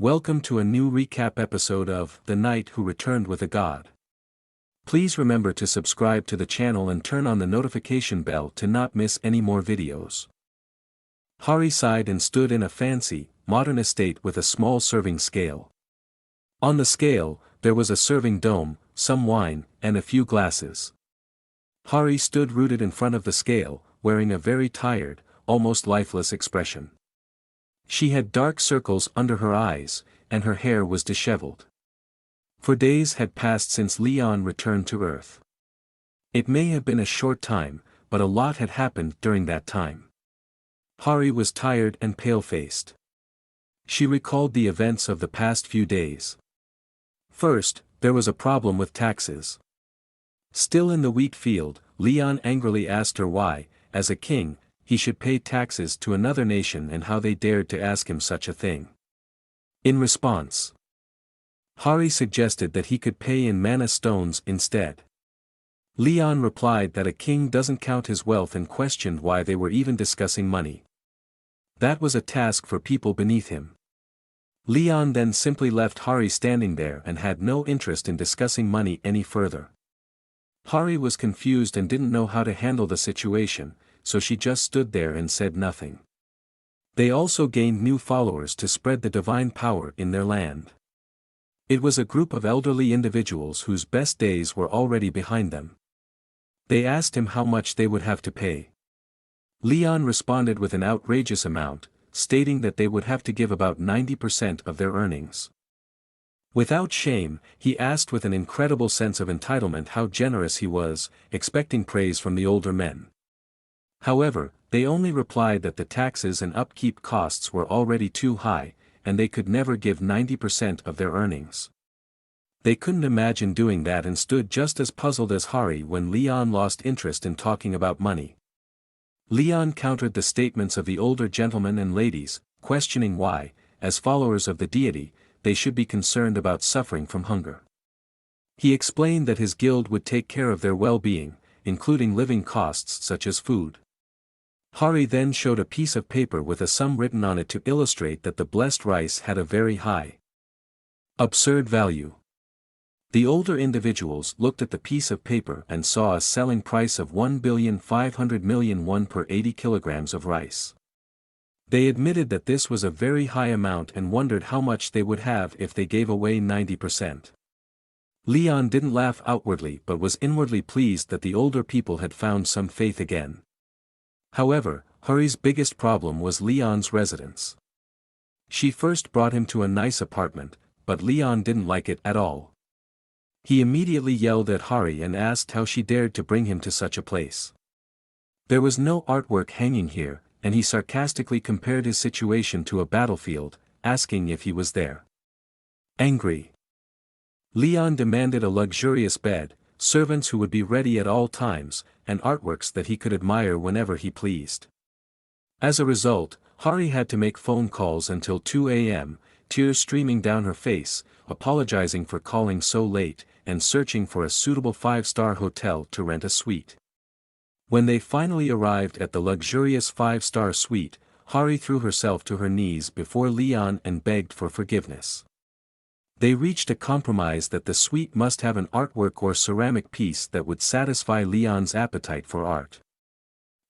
Welcome to a new recap episode of The Knight Who Returned with a God. Please remember to subscribe to the channel and turn on the notification bell to not miss any more videos. Hari sighed and stood in a fancy, modern estate with a small serving scale. On the scale, there was a serving dome, some wine, and a few glasses. Hari stood rooted in front of the scale, wearing a very tired, almost lifeless expression. She had dark circles under her eyes, and her hair was disheveled. For days had passed since Leon returned to Earth. It may have been a short time, but a lot had happened during that time. Hari was tired and pale-faced. She recalled the events of the past few days. First, there was a problem with taxes. Still in the wheat field, Leon angrily asked her why, as a king, he should pay taxes to another nation and how they dared to ask him such a thing. In response, Hari suggested that he could pay in mana stones instead. Leon replied that a king doesn't count his wealth and questioned why they were even discussing money. That was a task for people beneath him. Leon then simply left Hari standing there and had no interest in discussing money any further. Hari was confused and didn't know how to handle the situation, so she just stood there and said nothing. They also gained new followers to spread the divine power in their land. It was a group of elderly individuals whose best days were already behind them. They asked him how much they would have to pay. Leon responded with an outrageous amount, stating that they would have to give about 90% of their earnings. Without shame, he asked with an incredible sense of entitlement how generous he was, expecting praise from the older men. However, they only replied that the taxes and upkeep costs were already too high, and they could never give 90% of their earnings. They couldn't imagine doing that and stood just as puzzled as Hari when Leon lost interest in talking about money. Leon countered the statements of the older gentlemen and ladies, questioning why, as followers of the deity, they should be concerned about suffering from hunger. He explained that his guild would take care of their well-being, including living costs such as food. Hari then showed a piece of paper with a sum written on it to illustrate that the blessed rice had a very high, absurd value. The older individuals looked at the piece of paper and saw a selling price of 1,500,000,000 won per 80 kilograms of rice. They admitted that this was a very high amount and wondered how much they would have if they gave away 90%. Leon didn't laugh outwardly but was inwardly pleased that the older people had found some faith again. However, Hari's biggest problem was Leon's residence. She first brought him to a nice apartment, but Leon didn't like it at all. He immediately yelled at Hari and asked how she dared to bring him to such a place. There was no artwork hanging here, and he sarcastically compared his situation to a battlefield, asking if he was there. Angry, Leon demanded a luxurious bed, servants who would be ready at all times, and artworks that he could admire whenever he pleased. As a result, Hari had to make phone calls until 2 a.m., tears streaming down her face, apologizing for calling so late, and searching for a suitable 5-star hotel to rent a suite. When they finally arrived at the luxurious 5-star suite, Hari threw herself to her knees before Leon and begged for forgiveness. They reached a compromise that the suite must have an artwork or ceramic piece that would satisfy Leon's appetite for art.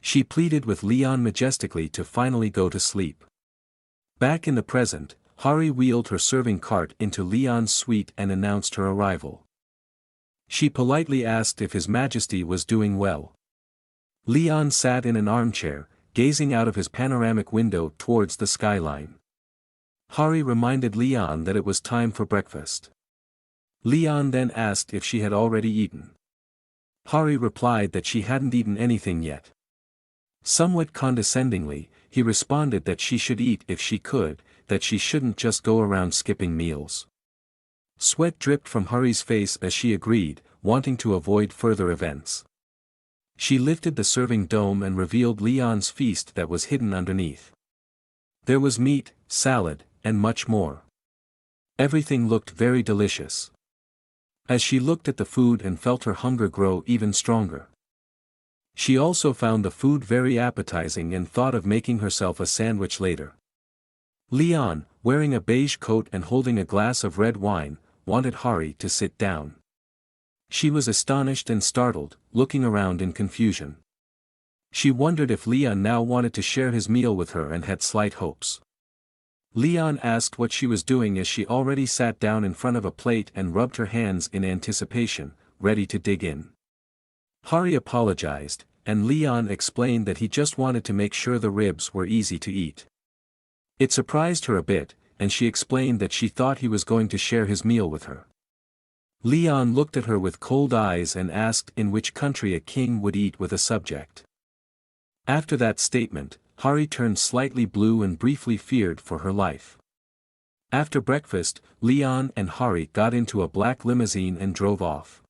She pleaded with Leon majestically to finally go to sleep. Back in the present, Hari wheeled her serving cart into Leon's suite and announced her arrival. She politely asked if His Majesty was doing well. Leon sat in an armchair, gazing out of his panoramic window towards the skyline. Hari reminded Leon that it was time for breakfast. Leon then asked if she had already eaten. Hari replied that she hadn't eaten anything yet. Somewhat condescendingly, he responded that she should eat if she could, that she shouldn't just go around skipping meals. Sweat dripped from Hari's face as she agreed, wanting to avoid further events. She lifted the serving dome and revealed Leon's feast that was hidden underneath. There was meat, salad, and much more. Everything looked very delicious. As she looked at the food and felt her hunger grow even stronger. She also found the food very appetizing and thought of making herself a sandwich later. Leon, wearing a beige coat and holding a glass of red wine, wanted Hari to sit down. She was astonished and startled, looking around in confusion. She wondered if Leon now wanted to share his meal with her and had slight hopes. Leon asked what she was doing as she already sat down in front of a plate and rubbed her hands in anticipation, ready to dig in. Hari apologized, and Leon explained that he just wanted to make sure the ribs were easy to eat. It surprised her a bit, and she explained that she thought he was going to share his meal with her. Leon looked at her with cold eyes and asked in which country a king would eat with a subject. After that statement, Hari turned slightly blue and briefly feared for her life. After breakfast, Leon and Hari got into a black limousine and drove off.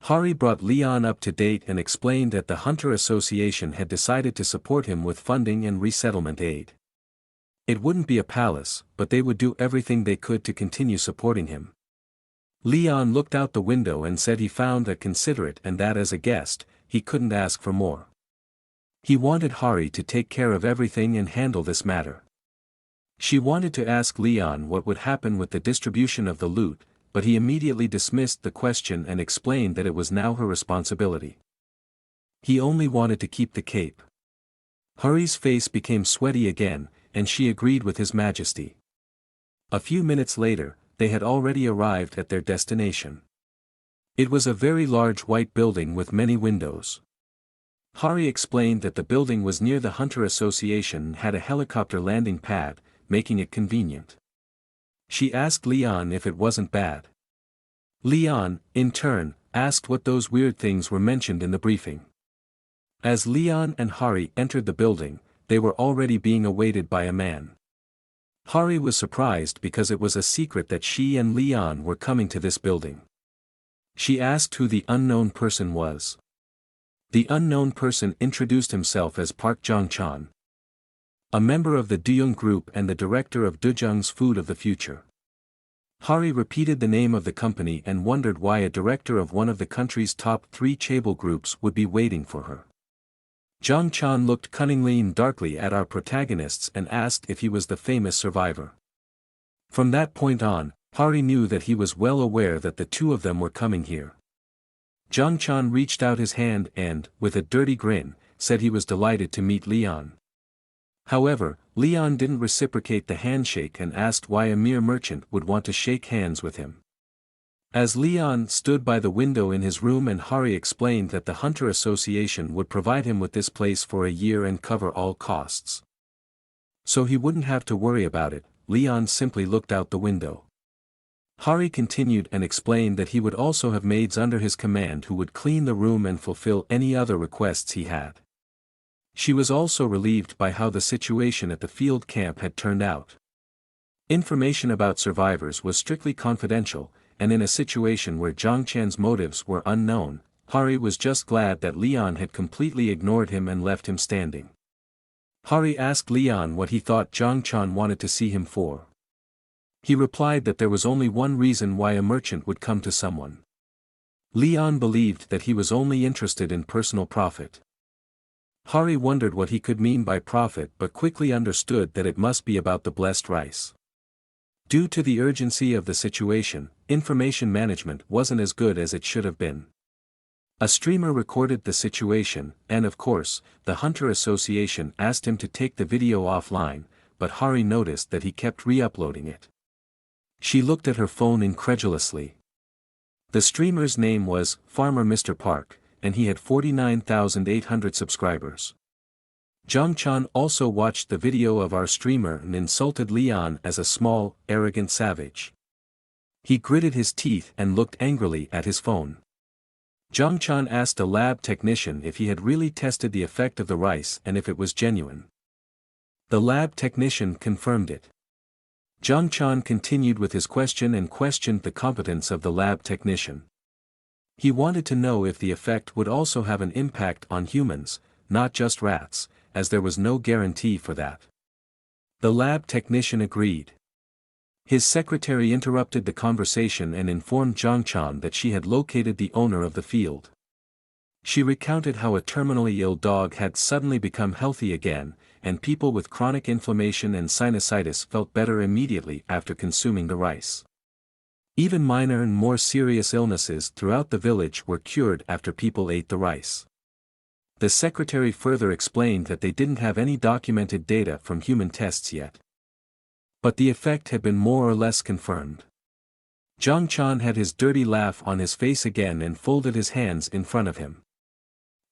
Hari brought Leon up to date and explained that the Hunter Association had decided to support him with funding and resettlement aid. It wouldn't be a palace, but they would do everything they could to continue supporting him. Leon looked out the window and said he found that considerate and that as a guest, he couldn't ask for more. He wanted Hari to take care of everything and handle this matter. She wanted to ask Leon what would happen with the distribution of the loot, but he immediately dismissed the question and explained that it was now her responsibility. He only wanted to keep the cape. Hari's face became sweaty again, and she agreed with his majesty. A few minutes later, they had already arrived at their destination. It was a very large white building with many windows. Hari explained that the building was near the Hunter Association and had a helicopter landing pad, making it convenient. She asked Leon if it wasn't bad. Leon, in turn, asked what those weird things were mentioned in the briefing. As Leon and Hari entered the building, they were already being awaited by a man. Hari was surprised because it was a secret that she and Leon were coming to this building. She asked who the unknown person was. The unknown person introduced himself as Park Jong-chan, a member of the Duyung group and the director of Dujung's Food of the Future. Hari repeated the name of the company and wondered why a director of one of the country's top 3 chaebol groups would be waiting for her. Jong-chan looked cunningly and darkly at our protagonists and asked if he was the famous survivor. From that point on, Hari knew that he was well aware that the two of them were coming here. Jong-chan reached out his hand and, with a dirty grin, said he was delighted to meet Leon. However, Leon didn't reciprocate the handshake and asked why a mere merchant would want to shake hands with him. As Leon stood by the window in his room and Hari explained that the Hunter Association would provide him with this place for a year and cover all costs. So he wouldn't have to worry about it, Leon simply looked out the window. Hari continued and explained that he would also have maids under his command who would clean the room and fulfill any other requests he had. She was also relieved by how the situation at the field camp had turned out. Information about survivors was strictly confidential, and in a situation where Jong-chan's motives were unknown, Hari was just glad that Leon had completely ignored him and left him standing. Hari asked Leon what he thought Jong-chan wanted to see him for. He replied that there was only one reason why a merchant would come to someone. Leon believed that he was only interested in personal profit. Hari wondered what he could mean by profit but quickly understood that it must be about the blessed rice. Due to the urgency of the situation, information management wasn't as good as it should have been. A streamer recorded the situation, and of course, the Hunter Association asked him to take the video offline, but Hari noticed that he kept re-uploading it. She looked at her phone incredulously. The streamer's name was Farmer Mr. Park, and he had 49,800 subscribers. Jong-chan also watched the video of our streamer and insulted Leon as a small, arrogant savage. He gritted his teeth and looked angrily at his phone. Jong-chan asked a lab technician if he had really tested the effect of the rice and if it was genuine. The lab technician confirmed it. Jong-chan continued with his question and questioned the competence of the lab technician. He wanted to know if the effect would also have an impact on humans, not just rats, as there was no guarantee for that. The lab technician agreed. His secretary interrupted the conversation and informed Jong-chan that she had located the owner of the field. She recounted how a terminally ill dog had suddenly become healthy again, and people with chronic inflammation and sinusitis felt better immediately after consuming the rice. Even minor and more serious illnesses throughout the village were cured after people ate the rice. The secretary further explained that they didn't have any documented data from human tests yet. But the effect had been more or less confirmed. Zhang Chan had his dirty laugh on his face again and folded his hands in front of him.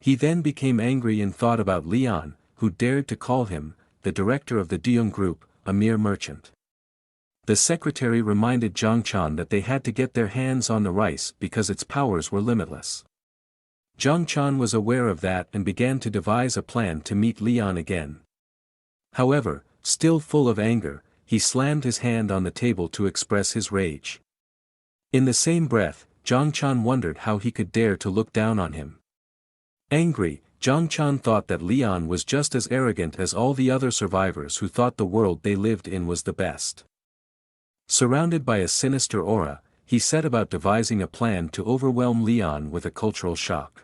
He then became angry and thought about Leon, who dared to call him, the director of the Deung group, a mere merchant. The secretary reminded Zhang Chan that they had to get their hands on the rice because its powers were limitless. Zhang Chan was aware of that and began to devise a plan to meet Leon again. However, still full of anger, he slammed his hand on the table to express his rage. In the same breath, Zhang Chan wondered how he could dare to look down on him. Angry, Zhang Chan thought that Leon was just as arrogant as all the other survivors who thought the world they lived in was the best. Surrounded by a sinister aura, he set about devising a plan to overwhelm Leon with a cultural shock.